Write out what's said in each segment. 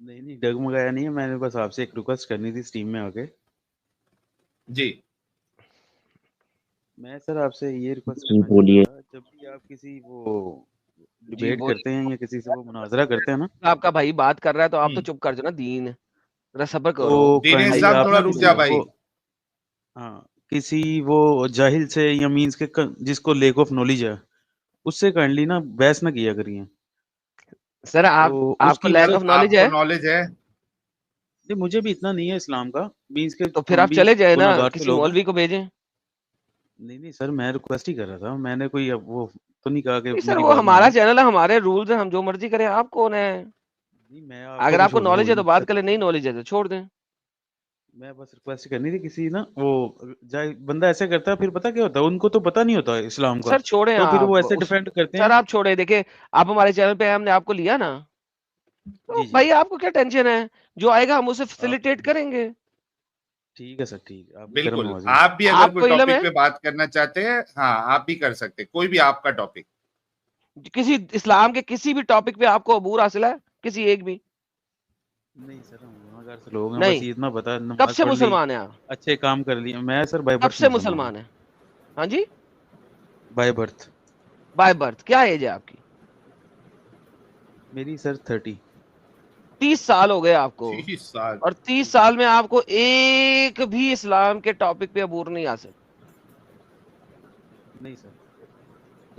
نہیں ڈگمگایا نہیں ہے, میں نے بس آپ سے ایک ریکویسٹ کرنی تھی اسٹریم میں آ کے. جی میں سر آپ سے یہ ریکویسٹ جی کرنا چاہتا بولیے. تھا, جب بھی آپ کسی وہ جی ڈبیٹ بولیے. کرتے ہیں یا کسی سے وہ مناظرہ کرتے ہیں نا, آپ کا بھائی بات کر رہا ہے تو آپ تو ہوں. چپ کر جو نا, دین ذرا صبر تو کرو. دین کائنڈلی اسلام آپ تھوڑا نا رک کسی جا بھائی. وہ ہاں کسی وہ جاہل سے یا مینس کے جس کو لیک آف نالج ہے, اس سے کائنڈلی نا بحث نہ کیا کریے. سر تو اس آپ کو کی لیک وجہ آف نالج آپ کو ہے نالج ہے؟ مجھے بھی اتنا نہیں ہے اسلام کا, مینس کے تو پھر ہم آپ بھی چلے جائیں نا, گناہ گار سے کسی لوگ ہیں. مولوی کو بھیجیں. نہیں سر, میں ریکویسٹ ہی کر رہا تھا, میں نے کوئی وہ تو نہیں کہا کہ نہیں سر, میری وہ بات ہمارا مانیں. چینل ہے, ہمارے رولز ہیں, ہم جو مرضی کریں. آپ کون ہے؟ نہیں میں اگر آپ کچھ کو وہ نالج ہے تو بات نہیں کر لیں, نہیں نالج ہے تو چھوڑ دیں. میں بس ریکویسٹ کرنی تھی کسی نا وہ بندہ ایسے کرتا ہے, پھر پتا کیا ہوتا ہے, ان کو تو پتا نہیں ہوتا اسلام کا, سر چھوڑیں تو پھر وہ آپ ایسے ڈیفینڈ کرتے سر ہیں. آپ چھوڑیں. دیکھیں آپ ہمارے چینل پہ ہم نے آپ کو لیا نا, تو جی جی بھائی آپ کو کیا ٹینشن ہے, جو آئے گا ہم اسے آپ فیسیلیٹیٹ کریں گے. ٹھیک ہے سر, ٹھیک ہے, آپ کی کرم بالکل, نوازی. آپ بھی اگر آپ کوئی کو علم ہے ٹاپک پہ بات کرنا چاہتے ہیں, ہاں آپ بھی کر سکتے, کوئی بھی آپ کا ٹاپک. کسی اسلام کے کسی بھی ٹاپک پہ آپ کو عبور حاصل ہے, کسی ایک بھی؟ نہیں سر, ہم گناہ گار سے لوگ ہیں, بس نہیں. اتنا پتا, کب نماز سے پڑھ لی, مسلمان ہیں آپ؟ اچھے کام کر لیے. میں سر بائی کب برتھ سے مسلمان ہوں. مسلمان ہیں؟ ہاں جی, بائی برتھ بائی برتھ. کیا ایج ہے آپ کی؟ میری سر 30. 30 سال ہو گئے آپ کو, 30 سال؟ اور 30 سال میں آپ کو ایک بھی اسلام کے ٹاپک پہ عبور نہیں حاصل. نہیں سر,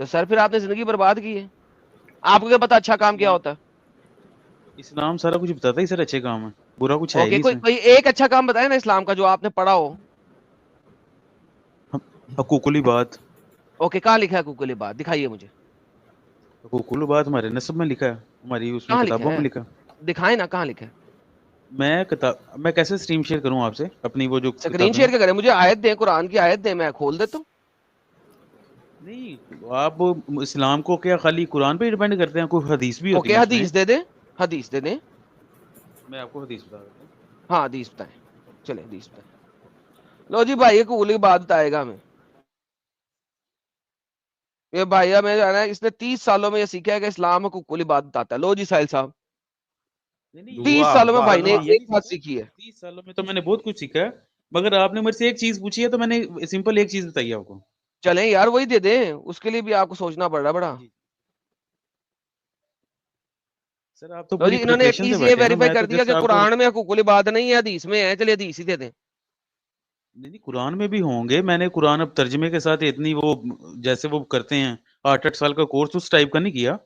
تو سر پھر آپ نے زندگی برباد کی ہے. آپ کو کیا پتا اچھا کام کیا اسلام ہوتا ہے؟ اسلام سارا کچھ بتاتا ہے سر, اچھے کام ہے, برا کچھ ہے ہی اوکے, نہیں اس کوئی میں. کوئی ایک اچھا کام بتائے نا اسلام کا جو آپ نے پڑھا ہو. حقوق العباد. اوکے, کہاں لکھا ہے حقوق العباد؟ دکھائیے مجھے. حقوق العباد ہمارے نصب میں لکھا ہے, ہماری اس میں کہاں لکھا کتابوں ہے؟ میں لکھا. دکھائیں نا کہاں لکھا ہے. میں کیسے اسٹریم شیئر کروں آپ سے اپنی وہ جو سکرین کتابیں ہیں. شیئر کیا کریں, مجھے آیت دیں, قرآن کی آیت دیں, میں کھول دیتا ہوں. نہیں, آپ اسلام کو کیا خالی قرآن پہ ڈیپینڈ کرتے ہیں, کوئی حدیث بھی ہوتی اوکے, ہے اس میں. حدیث دے دیں, حدیث دے دیں. میں آپ کو حدیث بتا دیتا ہوں. ہاں حدیث بتائیں, چلے حدیث بتائیں. لو جی بھائی, حقوق العباد بتائے گا ہمیں. یہ بھائی میں جو ہے نا, اس نے 30 سالوں میں یہ سیکھا ہے کہ اسلام حقوق العباد بتاتا ہے. لو جی ساحل صاحب, نہیں 30 واہ سالوں میں 30 واہ بھائی سالوں نے میں یہ ایک نہیں بات سیکھا, سیکھی ہے. 30 سالوں میں تو میں نے بہت کچھ سیکھا ہے, مگر آپ نے میرے سے ایک چیز پوچھی ہے تو میں نے سمپل ایک چیز بتائی آپ کو. چلیں یار وہی دے دیں, اس کے لیے بھی آپ کو سوچنا پڑ رہا ہے بڑا. جی سر, آپ تو لو پوری جی, انہوں نے ایک پریپریشن سے چیز یہ بیٹھے ہیں نا, ویریفائی میں کر تو دیا جسٹ کہ آپ کو. قرآن میں حقوق العباد نہیں ہے, حدیث میں ہے. چلیے حدیث ہی دے دیں. نہیں قرآن میں بھی ہوں گے, میں نے قرآن اب ترجمے کے ساتھ اتنی وہ جیسے وہ کرتے ہیں 8 سال کا کورس اس ٹائپ کا نہیں کیا.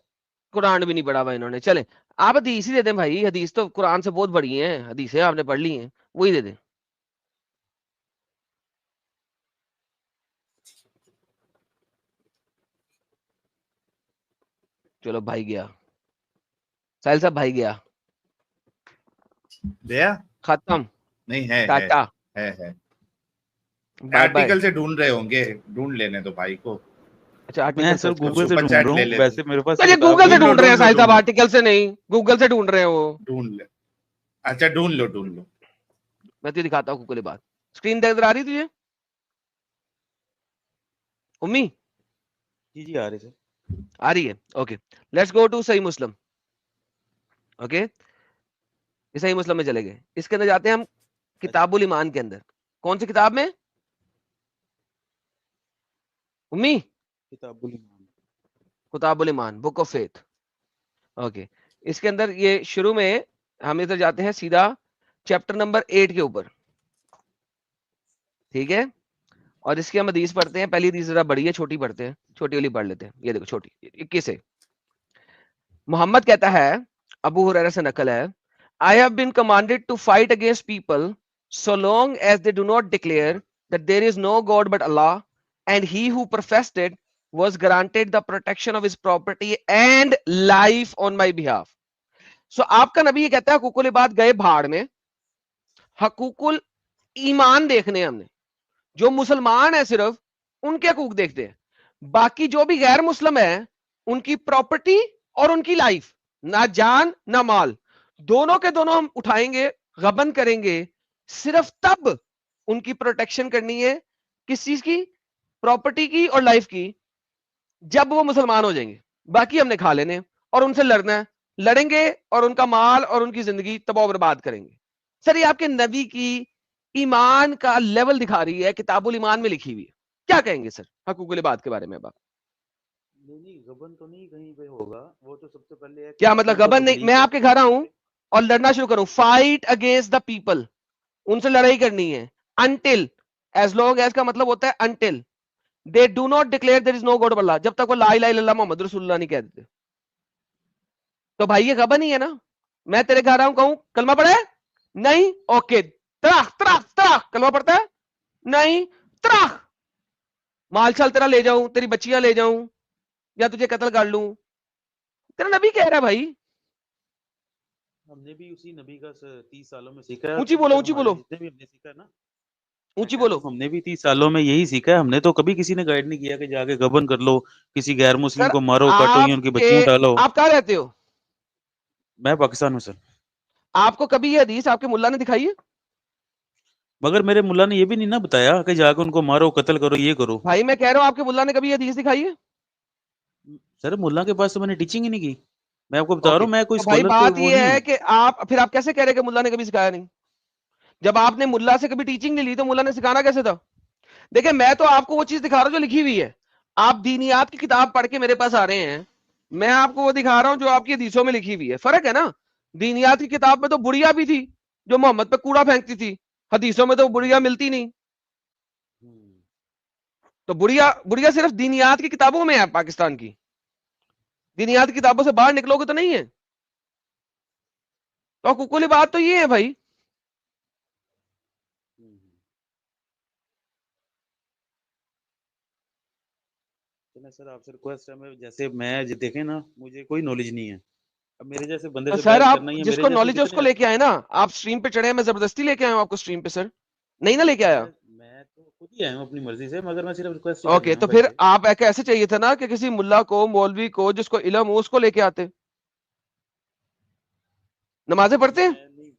قرآن بھی نہیں پڑھا ہوا انہوں نے. چلیں آپ حدیث ہی دے دیں بھائی, حدیث تو قرآن سے بہت بڑی ہیں, حدیثیں آپ نے پڑھ لی ہیں, وہی دے دیں. چلو بھائی گیا, ساحل صاحب بھائی گیا, دیا ختم, نہیں ہے ٹاٹا, بائے بائے. آرٹیکل سے ڈھونڈ رہے ہوں گے, ڈھونڈ لینے تو بھائی کو. اچھا میں آرٹیکل سر سرچ گوگل کرتے سے سپر ڈھونڈ چیٹ رہا لے ہوں, لیتے. ویسے میرے پاس ہیں. یہ کتاب گوگل سے نہیں ہے. ڈھونڈ رہے ہیں ساحل صاحب, ڈھونڈ لو آرٹیکل سے نہیں, گوگل سے ڈھونڈ رہے ہیں وہ. ڈھونڈ لے, اچھا ڈھونڈ لو. میں تجھے دکھاتا ہوں حقوق العباد. اسکرین نظر آ رہی تجھے امی؟ جی آ رہے سر. آ رہی ہے, اوکے. لیٹس گو ٹو صحیح مسلم. اوکے, صحیح مسلم میں چلے گئے, اس کے اندر جاتے ہیں ہم کتاب الایمان کے اندر. کون سی کتاب میں امی؟ کتاب الایمان. کتاب الایمان, بک آف فیتھ. اوکے, اس کے اندر یہ شروع میں ہم ادھر جاتے ہیں سیدھا چیپٹر نمبر 8 کے اوپر, ٹھیک ہے. اور اس کی ہم حدیث پڑھتے ہیں. پہلی حدیث ذرا بڑی ہے, چھوٹی پڑھتے ہیں, چھوٹی والی پڑھ لیتے ہیں. یہ دیکھو چھوٹی 21 سے. محمد کہتا ہے, ابو ہریرہ سے نقل ہے, I have been commanded to fight against people so long as they do not declare that there is no God but Allah, and he who professed it was granted the protection of his property and life on my behalf. So آپ کا نبی یہ کہتا ہے حقوق العباد گئے بھاڑ میں, حقوق الایمان دیکھنے ہم نے. جو مسلمان ہیں صرف ان کے حقوق دیکھتے ہیں, باقی جو بھی غیر مسلم ہے ان کی پراپرٹی اور ان کی لائف, نہ جان نہ مال, دونوں کے دونوں ہم اٹھائیں گے, غبن کریں گے. صرف تب ان کی پروٹیکشن کرنی ہے, کس چیز کی؟ پراپرٹی کی اور لائف کی, جب وہ مسلمان ہو جائیں گے. باقی ہم نے کھا لینے اور ان سے لڑنا ہے, لڑیں گے اور ان کا مال اور ان کی زندگی تباہ و برباد کریں گے. سر یہ آپ کے نبی کی ایمان کا لیول دکھا رہی ہے, کتاب الایمان میں لکھی ہوئی ہے. کیا کہیں گے سر حقوق العباد کے بارے میں؟ اب آپ نہیں غبن تو نہیں کہیں پہ ہوگا, وہ تو سب سے پہلے ہے کہ کیا آپ نے مطلب ان کو غبن نہیں؟ میں تبلیغ آپ کے گھر آؤں اور لڑنا شروع کروں, فائٹ اگینسٹ دا پیپل, ان سے لڑائی کرنی ہے, انٹل, ایز لانگ ایز کا مطلب ہوتا ہے until they do not declare there is no god Allah, جب تک وہ لا الہ الا اللہ محمد رسول اللہ نہیں کہہ دیتے. تو بھائی یہ غبن ہی ہے نا. میں تیرے گھر آؤں کہوں کلمہ پڑھے نہیں, اوکے, تراخ تراخ تراخ, کلمہ پڑھتا ہے نہیں, تراخ, مال چھال تیرا لے جاؤں, تیری بچیاں لے جاؤں, یا تجھے قتل کر لوں. تیرا نبی کہہ رہا ہے بھائی. ہم نے بھی اسی نبی کا 30 سالوں میں سیکھا ہے. اونچی بولو, اونچی ہمارے بولو, جتنے بھی ہم نے سیکھا ہے نا, میں اونچی کہہ رہا بولو. ہوں ہم نے بھی 30 سالوں میں یہی سیکھا ہے. ہم نے تو کبھی کسی نے گائیڈ نہیں کیا کہ جا کے غبن کر لو, کسی غیر مسلم سر کو مارو کاٹو یا ان کی بچیاں ڈالو. آپ کہاں رہتے ہو؟ میں پاکستان میں سر. آپ کو کبھی یہ حدیث آپ کے ملا نے دکھائی ہے؟ مگر میرے ملا نے یہ بھی نہیں نا بتایا کہ جا کے ان کو مارو قتل کرو یہ کرو. بھائی میں کہہ رہا ہوں آپ کے ملا نے کبھی یہ حدیث دکھائی ہے؟ سر ملا کے پاس تو میں نے ٹیچنگ ہی نہیں کی. میں آپ کو بتا رہا اوکے, ہوں میں کوئی تو بھائی اسکالر تو بات وہ یہ نہیں ہے ہوں. کہ آپ پھر آپ کیسے کہہ رہے کہ ملا نے کبھی سکھایا نہیں؟ جب آپ نے ملا سے کبھی ٹیچنگ نہیں لی تو ملا نے سکھانا کیسے تھا؟ دیکھیں میں تو آپ کو وہ چیز دکھا رہا ہوں جو لکھی ہوئی ہے. آپ دینیات کی کتاب پڑھ کے میرے پاس آ رہے ہیں, میں آپ کو وہ دکھا رہا ہوں جو آپ کی حدیثوں میں لکھی ہوئی ہے. فرق ہے نا. دینیات کی کتاب میں تو بڑھیا بھی تھی جو محمد پہ کوڑا پھینکتی تھی, حدیثوں میں تو بڑھیا ملتی نہیں. تو بڑھیا صرف دینیات کی کتابوں میں ہے پاکستان کی, دینیات کی کتابوں سے باہر نکلو گے تو نہیں ہے. تو حقوق العباد تو یہ ہے بھائی. سر آپ سے ریکویسٹ ہے, جیسے میں دیکھیں نا مجھے کوئی نالج نہیں ہے, اب میرے جیسے بندے سے سر بحث آپ کرنا ہی ہے. جس میرے کو جیسے نالج ہے اس کتنے کو لے کے آئے نا. آپ سٹریم پہ چڑھے ہیں, میں زبردستی لے کے آیا ہوں آپ کو سٹریم پہ. سر نہیں نا لے کے آیا. میں تو خود ہی آیا ہوں اپنی مرضی سے, مگر میں صرف ریکویسٹ ہی کرنے اوکے, آیا تو ہوں بھائی پھر سے. آپ ایسے چاہیے تھا نا کہ کسی ملا کو, مولوی کو, جس کو علم ہو اس کو لے کے آتے. نمازیں پڑھتے ہیں؟ میں نہیں.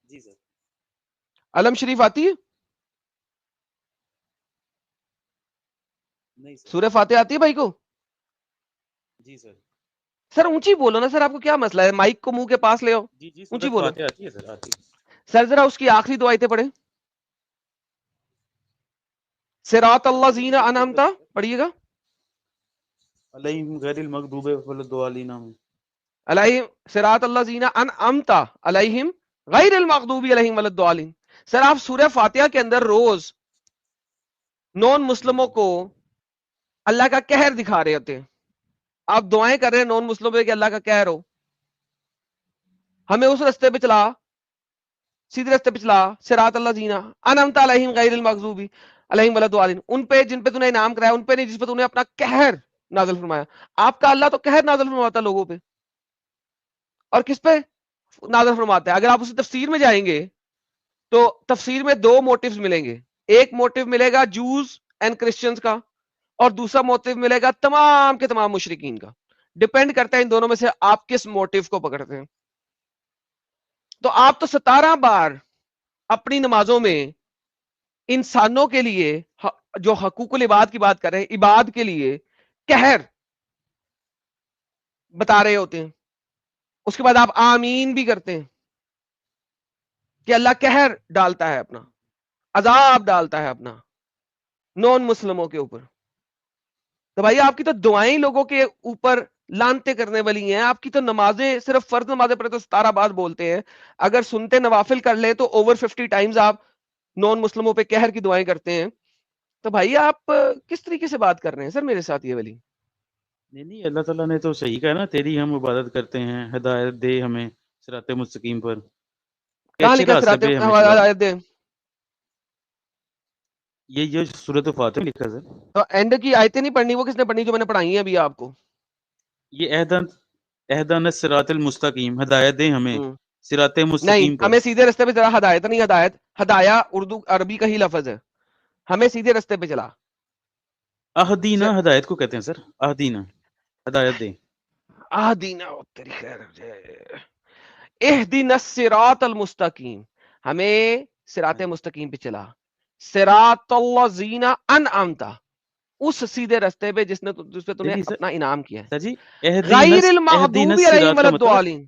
جی سر. علم شریف آتی ہے؟ نہیں سر. سورہ فاتحہ آتی ہے بھائی کو؟ جی سر. سر اونچی بولو نا سر, آپ کو کیا مسئلہ ہے؟ مائک کو منہ کے پاس لے آؤ, جی جی اونچی سورۃ بولو. فاتحہ آتی ہے سر, آتی ہے. سر ذرا اس کی آخری دو آیتیں پڑھیں. صراط اللہ زین انعمتا پڑھیے گا. علیہم غیر المغضوب والضالین. علیہم صراط اللہ زین انعمتا علیہم غیر المغضوب علیہم والضالین. سر آپ سورہ فاتحہ کے اندر روز نون مسلموں کو اللہ کا قہر دکھا رہے ہوتے ہیں. آپ دعائیں کر رہے ہیں نون مسلموں پہ کہ اللہ کا قہر ہو. ہمیں اس رستے پہ چلا, سیدھے رستے پہ چلا. صراط اللہ زین انعمت علیہم غیر المغضوب علیہم والضالین, ان پہ جن پہ تو نے انعام کرایا, ان پہ نہیں جس پہ تو نے اپنا قہر نازل فرمایا. آپ کا اللہ تو قہر نازل فرماتا ہے لوگوں پہ, اور کس پہ نازل فرماتا ہے؟ اگر آپ اسی تفسیر میں جائیں گے تو تفسیر میں دو موٹیوز ملیں گے. ایک موٹیو ملے گا جوز اینڈ کرسچنز کا, اور دوسرا موٹیو ملے گا تمام کے تمام مشرکین کا. ڈیپینڈ کرتا ہے ان دونوں میں سے آپ کس موٹیو کو پکڑتے ہیں. تو آپ تو 17 بار اپنی نمازوں میں انسانوں کے لیے جو حقوق العباد کی بات کر رہے ہیں, عباد کے لیے قہر بتا رہے ہوتے ہیں. اس کے بعد آپ آمین بھی کرتے ہیں کہ اللہ قہر ڈالتا ہے, اپنا عذاب ڈالتا ہے اپنا نون مسلموں کے اوپر. تو بھائی آپ کی تو دعائیں لوگوں کے اوپر لانتے کرنے والی ہیں. آپ کی تو نمازیں صرف فرض نمازیں پڑھے تو 17 بار بولتے ہیں, اگر سنتے نوافل کر لیں تو اوور 50 ٹائمز آپ نون مسلموں پہ قہر کی دعائیں کرتے ہیں. تو بھائی آپ کس طریقے سے بات کر رہے ہیں سر میرے ساتھ یہ والی؟ نہیں, اللہ تعالیٰ نے تو صحیح کہا نا, تیری ہم عبادت کرتے ہیں, ہدایت دے ہمیں صراط مستقیم پر, کہ کہاں اچھے لکھا راستے صراط پہ ہمیں چلاؤ. ہدایت دے؟ یہ سورۃ فاتحہ میں لکھا سر. تو اینڈ کی آیتیں نہیں پڑھنی, وہ کس نے پڑھنی جو میں نے پڑھائی ہیں ابھی آپ کو؟ یہ اہدنا الصراط المستقیم, ہدایت دے ہمیں صراط نہیں, مستقیم پر. ہمیں سیدھے رستے پہ چلا. ہدایت نہیں, ہدایت ہدایا اردو عربی کا ہی لفظ ہے. ہمیں سیدھے رستے پہ چلا. اہدینا ہدایت کو کہتے ہیں سر, اہدینا ہدایت دے. اہدینا تیری خیر اہدنا الصراط المستقیم, ہمیں صراط مستقیم پہ چلا. صراط الذین انعمت, اس سیدھے رستے پہ جس پہ تمہیں نہیں سر، اپنا انعام کیا ہے. سر جی غیر المغضوب علیہم ولا الضالین.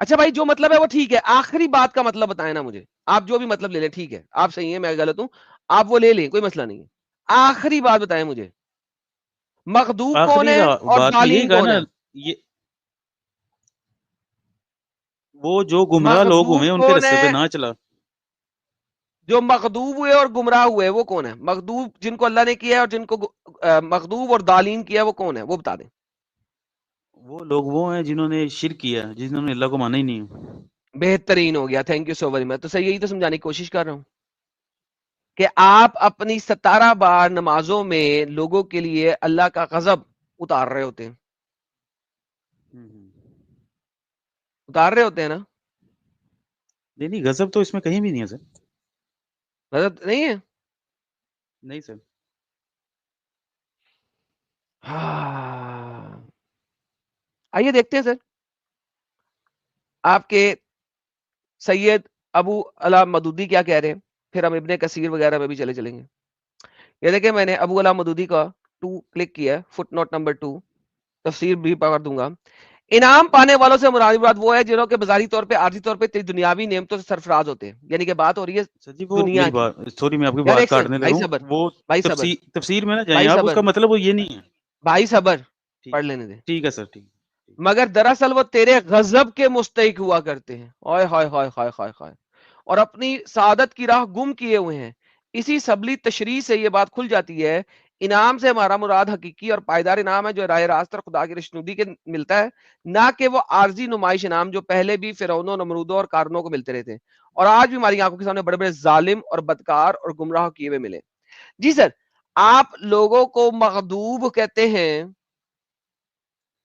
اچھا بھائی جو مطلب ہے وہ ٹھیک ہے, آخری بات کا مطلب بتائیں نا مجھے, آپ جو بھی مطلب لے لیں ٹھیک ہے, آپ صحیح ہیں میں غلط ہوں, آپ وہ لے لیں کوئی مسئلہ نہیں ہے, آخری بات بتائیں مجھے, مغضوب کون ہے اور بات تو یہی ضالین کہا کون نا, ہے؟ یہ وہ جو گمراہ لوگ ہوئے ان کے کون رستے پہ ہے؟ نہ چلا. جو مغضوب ہوئے اور گمراہ ہوئے وہ کون ہے؟ مغضوب جن کو اللہ نے کیا ہے اور جن کو مغضوب اور ضالین کیا ہے وہ کون ہے, وہ بتا دیں. وہ لوگ وہ ہیں جنہوں نے شرک کیا, جنہوں نے اللہ کو مانا ہی نہیں. بہترین ہو گیا, thank you so very much. تو صحیح یہی تو سمجھانے کی کوشش کر رہا ہوں کہ آپ اپنی 17 بار نمازوں میں لوگوں کے لیے اللہ کا غضب اتار رہے ہوتے ہیں, اتار رہے ہوتے ہیں نا؟ نہیں غضب تو اس میں کہیں بھی نہیں ہے سر. غضب نہیں ہے؟ نہیں سر. ہاں آئیے دیکھتے ہیں سر, آپ کے سید ابو علا مدودی کیا کہہ رہے ہیں, پھر ہم ابن کثیر وغیرہ میں بھی چلے چلیں گے. یہ دیکھیں میں نے ابو علا مدودی کا 2 کلک کیا, فٹ نوٹ نمبر 2, تفسیر بھی پکڑ دوں گا. انعام پانے والوں سے مراد وہ ہے جنہوں کے بظاہری طور پہ عارضی طور پہ دنیاوی نعمتوں سے سرفراز ہوتے ہیں, یعنی کہ بات ہو رہی ہے سر جی وہ دنیا میری کی. بات, سوری میں آپ کی یار بات ایک سیکنڈ کاٹنے بھائی لگا صبر, ہوں, وہ بھائی صبر, تفسیر میں نہ جائیں بھائی آپ, اس صبر, کا مطلب وہ یہ نہیں ہے. بھائی صبر, ٹھیک پڑھ لینے دیں. ٹھیک ہے سر, ٹھیک. مگر دراصل وہ تیرے غضب کے مستحق ہوا کرتے ہیں, ہائے ہائے ہائے ہائے ہائے ہائے, اور اپنی سعادت کی راہ گم کیے ہوئے ہیں. اسی سبلی تشریح سے یہ بات کھل جاتی ہے, انعام سے ہمارا مراد حقیقی اور پائیدار انعام ہے جو راہ راست اور خدا کی رشنودی کے ملتا ہے, نہ کہ وہ عارضی نمائش انعام جو پہلے بھی فرعونوں, نمرودوں اور کارنوں کو ملتے رہتے ہیں اور آج بھی ہماری آنکھوں کے سامنے بڑے بڑے ظالم اور بدکار اور گمراہ کیے ہوئے ملے. جی سر, آپ لوگوں کو مغضوب کہتے ہیں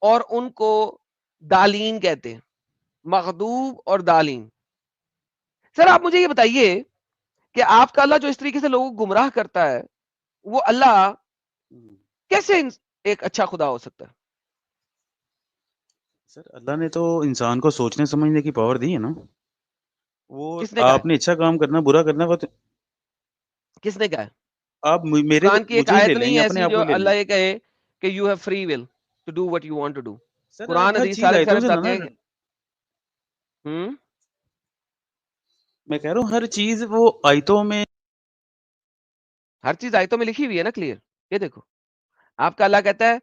اور ان کو دالین کہتے ہیں, مغضوب اور دالین. سر آپ مجھے یہ بتائیے کہ آپ کا اللہ جو اس طریقے سے لوگوں کو گمراہ کرتا ہے, وہ اللہ کیسے ایک اچھا خدا ہو سکتا ہے؟ سر اللہ نے تو انسان کو سوچنے سمجھنے کی پاور دی ہے نا. وہ کس نے کہا آپ نے اچھا کام کرنا, برا کرنا, وہ کس نے کہا ہے؟ آپ میرے قرآن کی ایک مجھے ہی لے آیت لیں نہیں یا ہے اپنے ایسی آپ کو جو ہی لے لیں. اللہ یہ کہے کہ you have free will to do what you want to do. Sir Quran ہر حدیث چیز سارے آیتوں سارے سے بتاتے نہ, ہیں. میں کہہ رہا ہوں ہر چیز وہ آیتوں میں, ہر چیز آیتوں میں لکھی ہوئی ہے نا, کلیئر. یہ دیکھو آپ کا اللہ کہتا ہے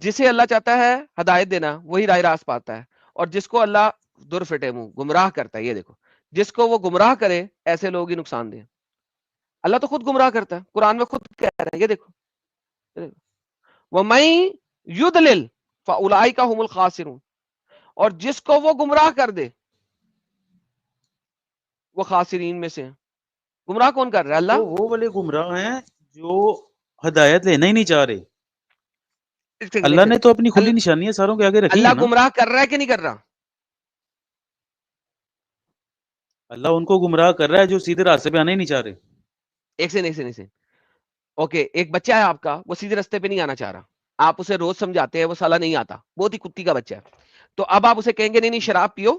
جسے اللہ چاہتا ہے ہدایت دینا وہی راہ راست پاتا ہے, اور جس کو اللہ در فٹے منہ گمراہ کرتا ہے, یہ دیکھو جس کو وہ گمراہ کرے ایسے لوگ ہی نقصان دیں. اللہ تو خود گمراہ کرتا ہے, قرآن میں خود کہہ رہا ہے, یہ دیکھو وَمَن يُضْلِلْ فَأُولَٰئِكَ هُمُ الْخَاسِرُونَ, اور جس کو وہ گمراہ کر دے وہ خاسرین میں سے ہیں. گمراہ کون کر رہا ہے؟ اللہ. وہ والے گمراہ ہیں جو ہدایت لینا ہی نہیں چاہ رہے. اللہ نے تو اپنی کھلی نشانیاں ساروں کے آگے رکھی ہیں اللہ نا. گمراہ کر رہا ہے کہ نہیں کر رہا؟ اللہ ان کو گمراہ کر رہا ہے جو سیدھے راستے پہ آنا ہی نہیں چاہ رہے. ایک سے اوکے, ایک بچہ ہے آپ کا, وہ سیدھے راستے پہ نہیں آنا چاہ رہا, آپ اسے روز سمجھاتے ہیں, وہ سالہ نہیں آتا, بہت ہی کتی کا بچہ ہے, تو اب آپ اسے کہیں گے نہیں شراب پیو,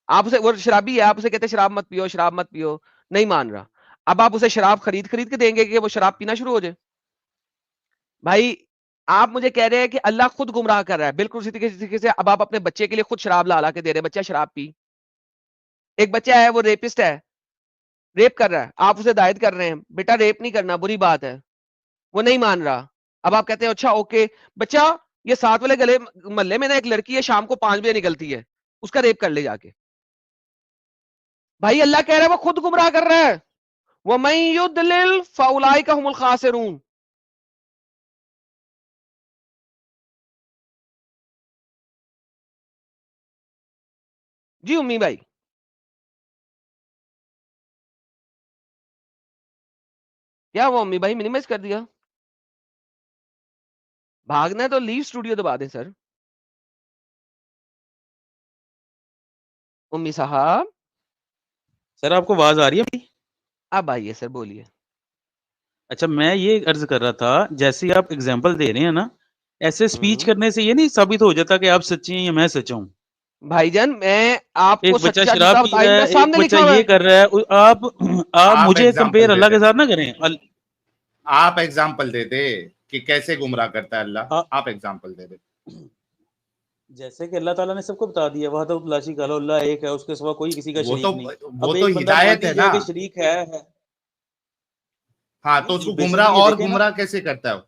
آپ اسے, وہ شرابی ہے, آپ اسے کہتے ہیں شراب مت پیو, شراب مت پیو, نہیں مان رہا, اب آپ اسے شراب خرید کے دیں گے کہ وہ شراب پینا شروع ہو جائے؟ بھائی آپ مجھے کہہ رہے ہیں کہ اللہ خود گمراہ کر رہا ہے, بالکل اسی طریقے سے اب آپ اپنے بچے کے لیے خود شراب لا کے دے رہے ہیں, بچہ شراب پی. ایک بچہ ہے وہ ریپسٹ ہے, ریپ کر رہا ہے, آپ اسے ہدایت کر رہے ہیں بیٹا ریپ نہیں کرنا, بری بات ہے, وہ نہیں مان رہا, اب آپ کہتے ہیں اچھا اوکے بچہ یہ 7 والے گلے محلے میں نا ایک لڑکی ہے شام کو 5 بجے نکلتی ہے, اس کا ریپ کر لے جا کے. بھائی اللہ کہہ رہا ہے وہ خود گمراہ کر رہا ہے, وَمَن يُضْلِلْ فَأُولَٰئِكَ هُمُ الْخَاسِرُونَ. جی امی بھائی کیا وہ امی بھائی منیمائز کر دیا؟ بھاگنا ہے تو لیو اسٹوڈیو دبا دیں سر. امی صاحب سر آپ کو آواز آ رہی ہے؟ اب آئیے سر بولیے. اچھا میں یہ عرض کر رہا تھا جیسے آپ اگزامپل دے رہے ہیں نا, ایسے سپیچ کرنے سے یہ نہیں ثابت ہو جاتا کہ آپ سچے ہیں یا میں سچا ہوں. بھائی جان میں آپ کو ایک بچہ سچا شراب جھوٹا پی بتائی رہا ہے, میرے ایک سامنے بچہ لکھا ہوا یہ ہے. کر رہا ہے, آپ آپ مجھے ایگزامپل کمپیئر اللہ دیتے کے ہیں. ساتھ نہ کریں. آپ ایگزامپل دے دے کہ کیسے گمراہ کرتا ہے اللہ, آپ ایگزامپل دے دے. جیسے کہ اللہ تعالیٰ نے سب کو بتا دیا وحدہ لا شریک لہ, اللہ ایک ہے, اس کے سوا کوئی کسی کا وہ شریک تو نہیں. وہ اب تو ایک بندہ مان ہدایت ہے لیجیے نا. کہ شریک ہے. ہاں تو اس کو گمراہ اور گمراہ کیسے کرتا ہے؟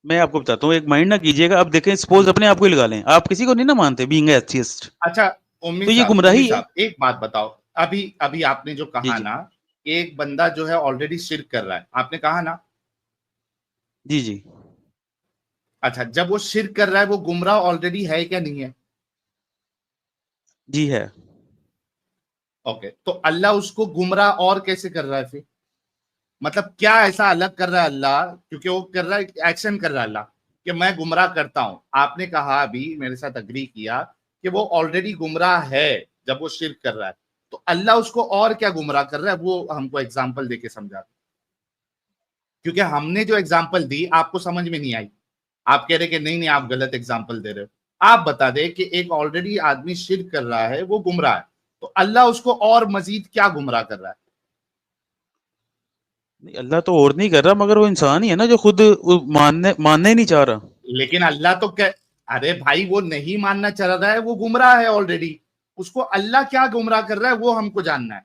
میں آپ کو بتاتا ہوں, ایک مائنڈ نہ کیجیے گا. اب دیکھیں سپوز اپنے آپ کو ہی لگا لیں, آپ کسی کو نہیں نہ مانتے بینگ ایتھیسٹ, اچھا تو امید یہ گمراہی ہے. صاحب ایک بات بتاؤ, ابھی آپ نے جو کہا نا ایک بندہ جو ہے آلریڈی شرک کر رہا ہے, آپ نے کہا نا. جی جی. اچھا جب وہ شرک کر رہا ہے وہ گمراہ آلریڈی ہے کیا نہیں ہے؟ جی ہے. اوکے, تو اللہ اس کو گمراہ اور کیسے کر رہا ہے پھر؟ مطلب کیا ایسا الگ کر رہا ہے اللہ, کیونکہ وہ کر رہا ہے ایکشن کر رہا ہے اللہ کہ میں گمراہ کرتا ہوں. آپ نے کہا ابھی میرے ساتھ اگری کیا کہ وہ آلریڈی گمراہ ہے جب وہ شرک کر رہا ہے, تو اللہ اس کو اور کیا گمراہ کر رہا ہے وہ ہم کو ایگزامپل دے کے سمجھا, کیونکہ ہم نے جو ایگزامپل دی آپ کو سمجھ میں نہیں آئی. آپ کہہ رہے کہ نہیں آپ غلط ایگزامپل دے رہے ہو. آپ بتا دیں کہ ایک آلریڈی آدمی شرک کر رہا ہے وہ گمراہ ہے, تو اللہ اس کو اور مزید کیا گمراہ کر رہا ہے؟ اللہ تو اور نہیں کر رہا, مگر وہ انسان ہی ہے نا جو خود ماننا ہی نہیں چاہ رہا. لیکن اللہ تو ارے بھائی وہ نہیں ماننا چاہ رہا ہے, وہ گمراہ ہے آلریڈی. اس کو اللہ کیا گمراہ کر رہا ہے وہ ہم کو جاننا ہے.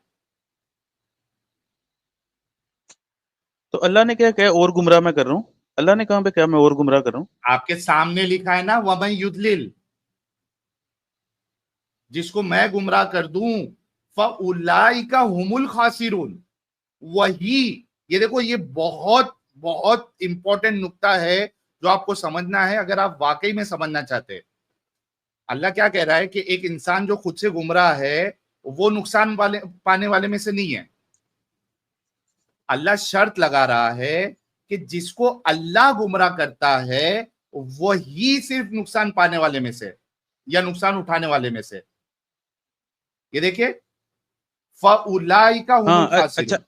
تو اللہ نے کیا کہا اور گمراہ میں کر رہا ہوں؟ اللہ نے کہاں پہ کیا میں اور گمراہ کر رہا ہوں؟ آپ کے سامنے لکھا ہے نا وَمَن يُضْلِلْ, جس کو میں گمراہ کر دوں فَأُولَئِكَ هُمُ الْخَاسِرُونَ. وہی یہ دیکھو, یہ بہت بہت امپورٹنٹ نقطہ ہے جو آپ کو سمجھنا ہے اگر آپ واقعی میں سمجھنا چاہتے ہیں. اللہ کیا کہہ رہا ہے کہ ایک انسان جو خود سے گمراہ ہے وہ نقصان پانے والے میں سے نہیں ہے. اللہ شرط لگا رہا ہے کہ جس کو اللہ گمراہ کرتا ہے وہی صرف نقصان پانے والے میں سے یا نقصان اٹھانے والے میں سے. یہ دیکھیں فَأُولَئِكَ هُمُ الْخَاسِرُونَ.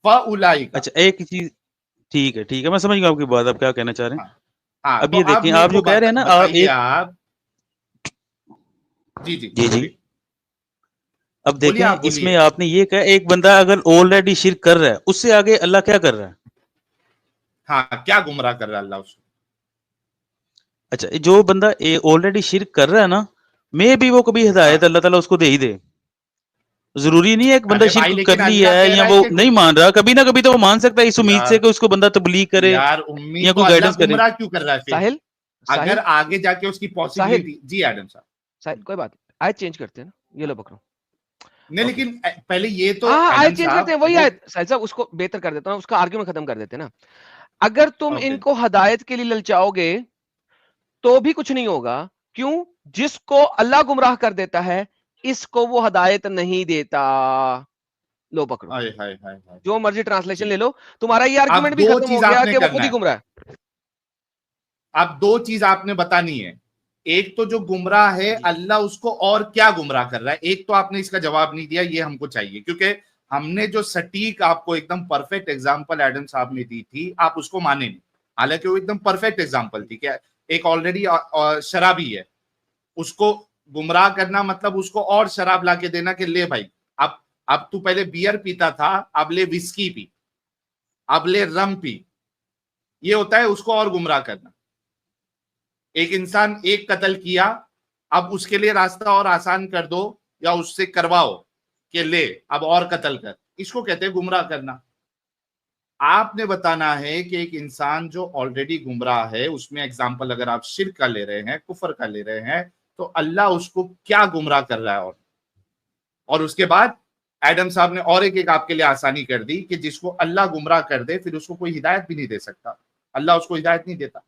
فَأُولَئِكَ. اچھا ایک چیز, ٹھیک ہے میں سمجھ گیا آپ کی بات, آپ کیا کہنا چاہ رہے ہیں. اب تو یہ دیکھیں آپ جو کہہ رہے ہیں نا, بتائیے آپ. جی جی. اب دیکھیں اس میں آپ نے یہ کہا ایک بندہ اگر آلریڈی شرک کر رہا ہے اس سے آگے اللہ کیا کر رہا ہے؟ ہاں کیا گمراہ کر رہا ہے اللہ اس کو؟ اچھا جو بندہ آلریڈی شرک کر رہا ہے نا, میں بھی وہ کبھی ہدایت اللہ تعالیٰ اس کو دے ہی دے. ضروری نہیں ہے ایک بندہ شرک کر لی ہے یا وہ نہیں مان رہا, کبھی نہ کبھی تو وہ مان سکتا ہے اس امید سے کہ اس کو بندہ تبلیغ کرے یا کوئی گائیڈنس کرے. گمراہ کیوں کر رہا ہے ساحل اگر آگے جا کے اس کی پاسبلٹی. جی ایڈم صاحب. ساحل کوئی بات نہیں, آیت چینج کرتے ہیں نا, یہ لو پکڑو. نہیں لیکن پہلے یہ تو آیت چینج کرتے ہیں, وہی آیت ساحل صاحب اس کو بہتر کر دیتا ہوں, اس کا آرگیومنٹ ختم کر دیتے ہیں نا. اگر تم ان کو ہدایت کے لیے للچاؤ گے تو بھی کچھ نہیں ہوگا. کیوں؟ جس کو اللہ گمراہ کر دیتا ہے اس کو وہ ہدایت نہیں دیتا. لو پکڑو, جو مرضی ٹرانسلیشن لے لو, تمہارا یہ آرگیومنٹ بھی ختم ہو گیا کہ وہ خود ہی گمراہ ہے. اب دو چیز آپ نے بتانی ہے. ایک تو جو گمراہ ہے اللہ اس کو اور کیا گمراہ کر رہا ہے, ایک تو آپ نے اس کا جواب نہیں دیا, یہ ہم کو چاہیے کیونکہ ہم نے جو سٹیک آپ کو ایک دم پرفیکٹ ایگزامپل ایڈم صاحب نے دی تھی آپ اس کو مانے نہیں. حالانکہ وہ ایک دم پرفیکٹ ایگزامپل تھی کہ ایک آلریڈی شرابی ہے, اس کو گمراہ کرنا مطلب اس کو اور شراب لا کے دینا کہ لے بھائی اب تو پہلے بیئر پیتا تھا, اب لے وسکی پی, اب لے رم پی. یہ ہوتا ہے اس کو اور گمراہ کرنا. ایک انسان ایک قتل کیا, اب اس کے لیے راستہ اور آسان کر دو یا اس سے کرواؤ کہ لے اب اور قتل کر, اس کو کہتے ہیں گمراہ کرنا. آپ نے بتانا ہے کہ ایک انسان جو آلریڈی گمراہ ہے اس میں ایگزامپل اگر آپ شرک کا لے رہے ہیں, کفر کا لے رہے ہیں, تو اللہ اس کو کیا گمراہ کر رہا ہے. اور اس کے بعد ایڈم صاحب نے اور ایک آپ کے لیے آسانی کر دی کہ جس کو اللہ گمراہ کر دے پھر اس کو کوئی ہدایت بھی نہیں دے سکتا, اللہ اس کو ہدایت نہیں دیتا.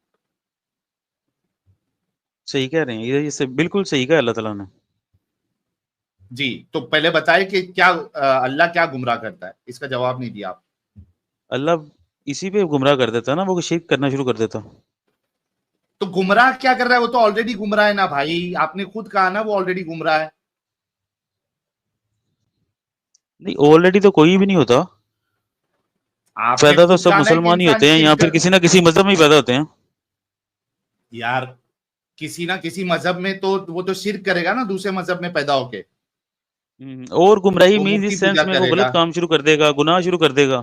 صحیح کہہ رہے ہیں, یہ بالکل صحیح کہا اللہ تعالیٰ نے. جی تو پہلے بتائے کہ کیا اللہ کیا گمراہ کرتا ہے, اس کا جواب نہیں دیا آپ. اللہ اسی پہ گمراہ کر دیتا نا, وہ شرک کرنا شروع کر دیتا. تو گمراہ کیا کر رہا ہے, وہ تو آلریڈی گمراہ ہے نا بھائی, آپ نے خود کہا نا وہ آلریڈی گمراہ ہے. نہیں آلریڈی تو کوئی بھی نہیں ہوتا, پیدا تو سب مسلمان ہی ہوتے ہیں یا پھر کسی نہ کسی مذہب میں ہی پیدا ہوتے ہیں. یار کسی نہ کسی مذہب میں تو وہ تو شرک کرے گا نا دوسرے مذہب میں پیدا ہو کے, اور گمراہی مینز اس سینس میں وہ غلط کام شروع کر دے گا, گناہ شروع کر دے گا.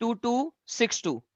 2262,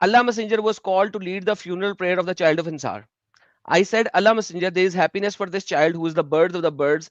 Allah messenger was called to lead the funeral prayer of the child of Ansar. I said, Allah messenger, there is happiness for this child who is the birds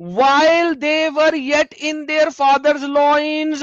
while they were yet in their father's loins,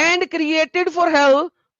and created for hell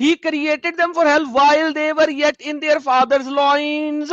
he created them for hell while they were yet in their father's loins,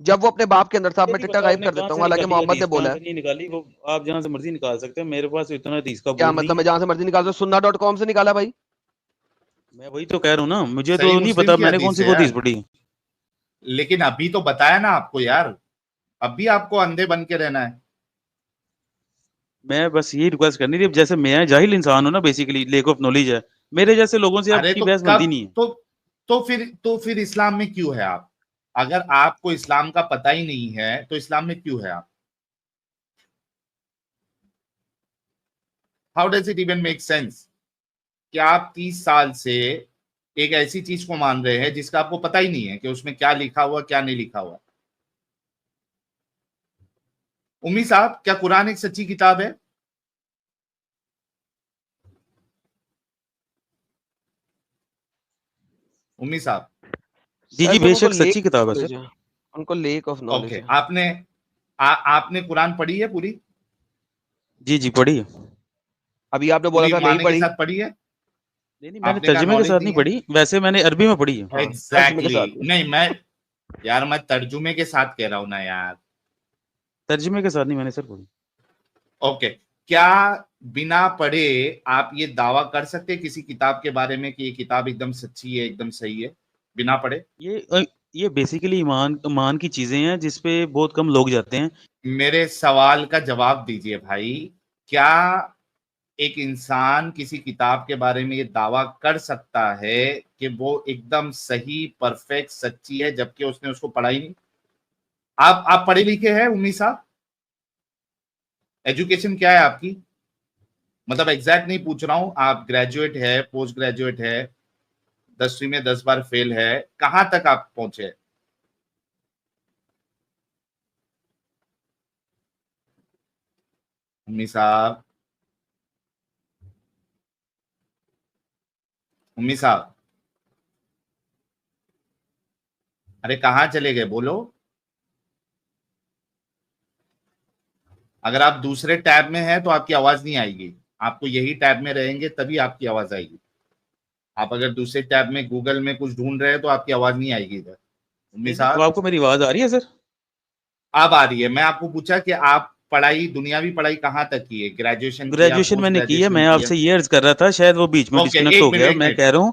جب وہ اپنے باپ کے اندر تھا, میں نہیں ٹکا پتا آپ غائب نے کر کہاں دیتا ہوں, سے حالانکہ نکالی محمد حدیث, نے کہاں بولا سے ہے. نہیں نکالی, وہ آپ جہاں سے مرضی نکال سکتے ہیں, میرے پاس اتنا حدیث کا کیا بول مطلب نہیں میں ہے. جہاں سے مرضی نکال دوں, sunna.com سے نکالا بھائی؟ میں وہی تو کہہ رہا ہوں نا, مجھے تو صحیح نہیں مسلم پتا کی میں نے کون حدیث سی ہے وہ یار, حدیث پڑھی. لیکن ابھی تو بتایا نا آپ کو یار, اب بھی آپ کو اندھے بن کے رہنا ہے. میں بس یہی ریکویسٹ کرنی تھی, جیسے میں جاہل انسان ہوں نا, بیسیکلی لیک آف نالج ہے میرے جیسے لوگوں سے, آپ ارے کی تو بحث کب بنتی نہیں ہے. تو پھر اسلام میں کیوں ہے آپ؟ اگر آپ کو اسلام کا پتہ ہی نہیں ہے تو اسلام میں کیوں ہے آپ؟ How does it even make sense کہ آپ 30 سال سے ایک ایسی چیز کو مان رہے ہیں جس کا آپ کو پتہ ہی نہیں ہے کہ اس میں کیا لکھا ہوا کیا نہیں لکھا ہوا. امی صاحب, کیا قرآن ایک سچی کتاب ہے؟ امی صاحب, جی سر جی صرف بے ان کو شک لیک سچی کتاب ہے سر. نالج ہے, ان کو لیک آف نالج اوکے, ہے. آپ نے قرآن پڑھی ہے پوری؟ جی جی پڑھی ہے. ابھی آپ نے بولا پوری تھا نہیں معنی کے پڑھی. ساتھ پڑھی ہے؟ نہیں نہیں, میں نے آپ نے کہا ترجمے کے نالج ساتھ نہیں نہیں ہے. پڑھی, ویسے میں نے عربی میں پڑھی ہے. ہاں, ترجمے کے ایگزیکٹلی ساتھ. نہیں, میں ترجمے کے ساتھ کہہ رہا ہوں نا یار. ترجمے کے ساتھ نہیں میں نے سر پڑھی. اوکے, کیا بنا پڑھے آپ یہ دعویٰ کر سکتے کسی کتاب کے بارے میں کہ یہ کتاب ایک دم سچی ہے, ایک دم صحیح ہے, بنا پڑھے؟ یہ بیسیکلی ایمان کی چیزیں ہیں جس پہ بہت کم لوگ جاتے ہیں. میرے سوال کا جواب دیجئے بھائی, کیا ایک انسان کسی کتاب کے بارے میں یہ دعویٰ کر سکتا ہے کہ وہ ایک دم صحیح, پرفیکٹ, سچی ہے, جبکہ اس نے اس کو پڑھا ہی نہیں؟ آپ پڑھے لکھے ہیں امی صاحب؟ ایجوکیشن کیا ہے آپ کی؟ مطلب ایگزیکٹ نہیں پوچھ رہا ہوں, آپ گریجویٹ ہے, پوسٹ گریجویٹ ہے, 10ویں میں 10 بار فیل ہے, کہاں تک آپ پہنچے؟ امی صاحب, امی صاحب, ارے کہاں چلے گئے, بولو. اگر آپ دوسرے ٹیب میں ہیں تو آپ کی آواز نہیں آئے گی, آپ کو یہی ٹیب میں رہیں گے تبھی آپ کی آواز آئے گی. آپ اگر دوسرے ٹیب میں گوگل میں کچھ ڈھونڈ رہے ہیں تو آپ کی آواز نہیں آئے گی ادھر. امی نہیں اب صاحب, آپ کو میری آواز آ رہی ہے سر؟ اب آ رہی ہے. میں آپ کو پوچھا کہ آپ پڑھائی, دنیاوی پڑھائی کہاں تک کی ہے؟ گریجویشن کیا, گریجویشن میں پوسٹ نے کی ہے. گریجویشن میں آپ کیا؟ سے یہ عرض کر رہا تھا, شاید وہ بیچ میں اوکے, ڈسکنیکٹ ایک ہو منٹ گیا. ایک میں منٹ کہہ رہا ہوں,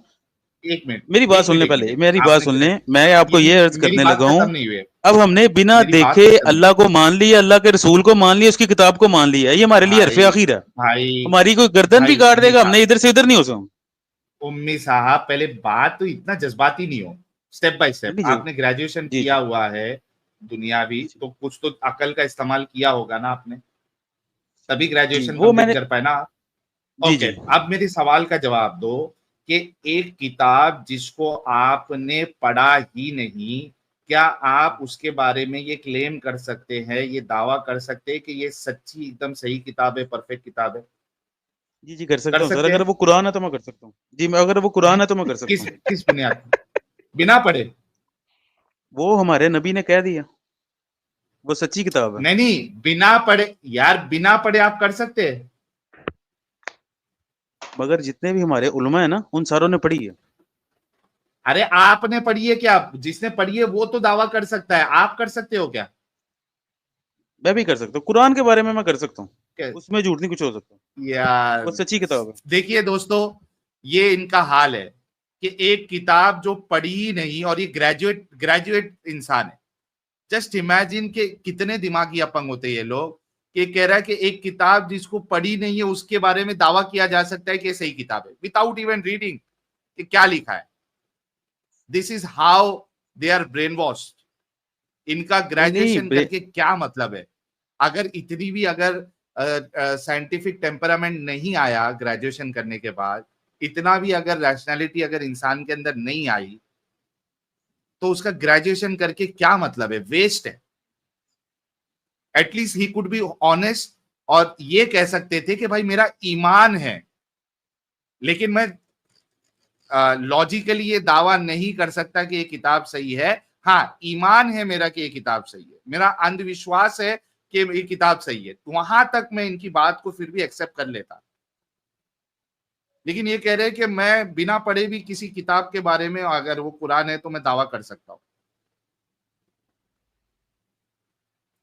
ایک منٹ میری بات ایک سن منٹ لیں, ایک پہلے منٹ میری آپ بات نے سن لیں. میں آپ کو یہ عرض میری کرنے بات لگا ہوں, ختم نہیں ہوئی ہے, اب ہم نے بنا میری بات دیکھے ختم نہیں. اللہ کو مان لیا, اللہ کے رسول کو مان لیا, اس کی کتاب کو مان لیا, یہ ہمارے لیے حرف بھائی آخر ہے. بھائی ہماری کوئی گردن بھی بھائی کاٹ امی دے گا, ہم صاحب, نے ادھر سے ادھر نہیں ہو سکوں. امی صاحب, پہلے بات تو اتنا جذباتی نہیں ہو, سٹیپ بائی سٹیپ. نہیں آپ نے گریجویشن جی کیا ہوا ہے دنیاوی, جی تو کچھ تو عقل کا استعمال کیا ہوگا نا آپ نے, تبھی جی گریجویشن وہ میں کمپلیٹ نے کر پائے نا آپ. جی اوکے, جی اب میری سوال کا جواب دو کہ ایک کتاب جس کو آپ نے پڑھا ہی نہیں, کیا آپ اس کے بارے میں یہ کلیم کر سکتے ہیں, یہ دعویٰ کر سکتے ہیں کہ یہ سچی, ایک دم صحیح کتاب ہے, پرفیکٹ کتاب ہے؟ جی جی کر کر سکتا ہوں سر, سکتے اگر ہیں؟ وہ قرآن ہے تو میں کر سکتا ہوں. جی میں اگر وہ قرآن ہے تو میں کر سکتا ہوں. کس بنیاد پر؟ بنا پڑھے؟ وہ ہمارے نبی نے کہہ دیا, وہ سچی کتاب ہے. نہیں, بنا پڑھے یار, بنا پڑھے آپ کر سکتے ہیں؟ مگر جتنے بھی ہمارے علماء ہیں نا, ان ساروں نے پڑھی ہے. ارے آپ نے پڑھی ہے کیا؟ جس نے پڑھی ہے وہ تو دعویٰ کر سکتا ہے, آپ کر سکتے ہو کیا؟ میں بھی کر سکتا ہوں, قرآن کے بارے میں کر سکتا ہوں, کیا اس میں جھوٹ نہیں کچھ ہو سکتا, یار وہ سچی کتاب ہے. دیکھیے دوستو, یہ ان کا حال ہے کہ ایک کتاب جو پڑھی ہی نہیں, اور یہ گریجویٹ انسان ہے. جسٹ امیجن کہ کتنے دماغی اپنگ ہوتے یہ لوگ, کہ کہہ رہا ہے کہ ایک کتاب جس کو پڑھی نہیں ہے اس کے بارے میں دعویٰ کیا جا سکتا ہے کہ یہ صحیح کتاب ہے, without even reading کہ کیا لکھا ہے. This is how they are brainwashed. ان کا گریجویشن کر نہیں کے کیا مطلب ہے؟ اگر اتنی بھی اگر سائنٹیفک ٹیمپرامنٹ نہیں آیا گریجویشن کرنے کے بعد, اتنا بھی اگر ریشنلٹی اگر انسان کے اندر نہیں آئی, تو اس کا گریجویشن کر کے کیا مطلب ہے؟ ویسٹ ہے. ایٹ لیسٹ ہی کوڈ بی آنےسٹ, اور یہ کہہ سکتے تھے کہ بھائی میرا ایمان ہے, لیکن میں لاجیکلی یہ دعویٰ نہیں کر سکتا کہ یہ کتاب صحیح ہے. ہاں, ایمان ہے میرا کہ یہ کتاب صحیح ہے, میرا اندھ وشواس ہے کہ یہ کتاب صحیح ہے, وہاں تک میں ان کی بات کو پھر بھی ایکسپٹ کر لیتا. لیکن یہ کہہ رہے کہ میں بنا پڑھے بھی کسی کتاب کے بارے میں, اگر وہ قرآن ہے تو میں دعویٰ کر سکتا ہوں.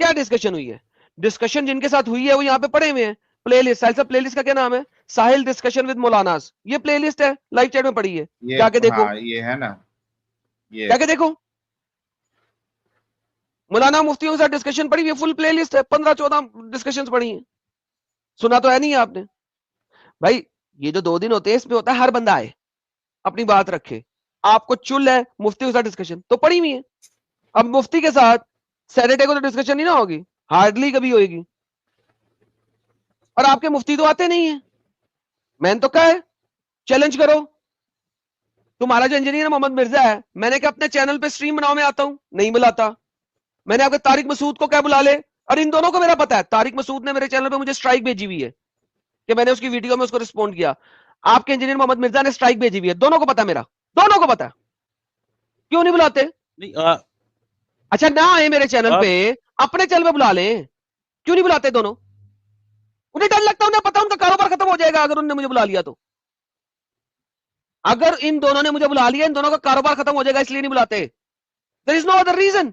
کیا ڈسکشن ہوئی ہے؟ ڈسکشن جن کے ساتھ ہوئی ہے وہ یہاں پہ پڑے ہوئے ہیں. پلے لسٹ ساحل صاحب, پلے لسٹ کا کیا نام ہے؟ ساحل ڈسکشن ود مولاناز. یہ پلے لسٹ ہے, لائیو چیٹ میں پڑی ہے, جا کے دیکھو. یہ ہے نا, یہ جا کے دیکھو, مولانا مفتیوں کے ساتھ ڈسکشن پڑی ہوئی ہے, فل پلے لسٹ ہے, 15-14 ڈسکشن پڑی ہیں. سنا تو ہے نہیں آپ نے بھائی. یہ جو 2 دن ہوتے ہیں اس میں ہوتا ہے ہر بندہ آئے, اپنی بات رکھے. آپ کو چل ہے مفتی کے ساتھ ڈسکشن تو پڑی ہوئی ہے. اب مفتی کے ساتھ سیٹرڈے کو تو ڈسکشن نہیں نہ ہوگی, ہارڈلی کبھی ہوئے گی. اور آپ کے مفتی تو آتے نہیں ہیں. میں نے تو کہا ہے چیلنج کرو. تمہارا جو انجینئر محمد مرزا ہے, میں نے کہا اپنے چینل پہ سٹریم بناؤ, میں آتا ہوں, نہیں بلاتا. میں نے آپ کے طارق مسعود کو کیا بلا لے, اور ان دونوں کو میرا پتا ہے. طارق مسعود نے میرے چینل پہ مجھے سٹرائک بھیجی ہوئی ہے کہ میں نے اس کی ویڈیو میں اس کو رسپونڈ کیا. آپ کے انجینئر محمد مرزا نے سٹرائک بھیجی ہوئی ہے, دونوں کو پتا, میرا دونوں کو پتا. کیوں نہیں بلاتے؟ اچھا نہ آئے میرے چینل پہ, اپنے چینل پہ بلا لیں. کیوں نہیں بلاتے دونوں؟ انہیں ڈر لگتا, انہیں پتا ان کا کاروبار ختم ہو جائے گا اگر انہوں نے مجھے بلا لیا تو. اگر ان دونوں نے مجھے بلا لیا, ان دونوں کا کاروبار ختم ہو جائے گا, اس لیے نہیں بلاتے. There is no other reason.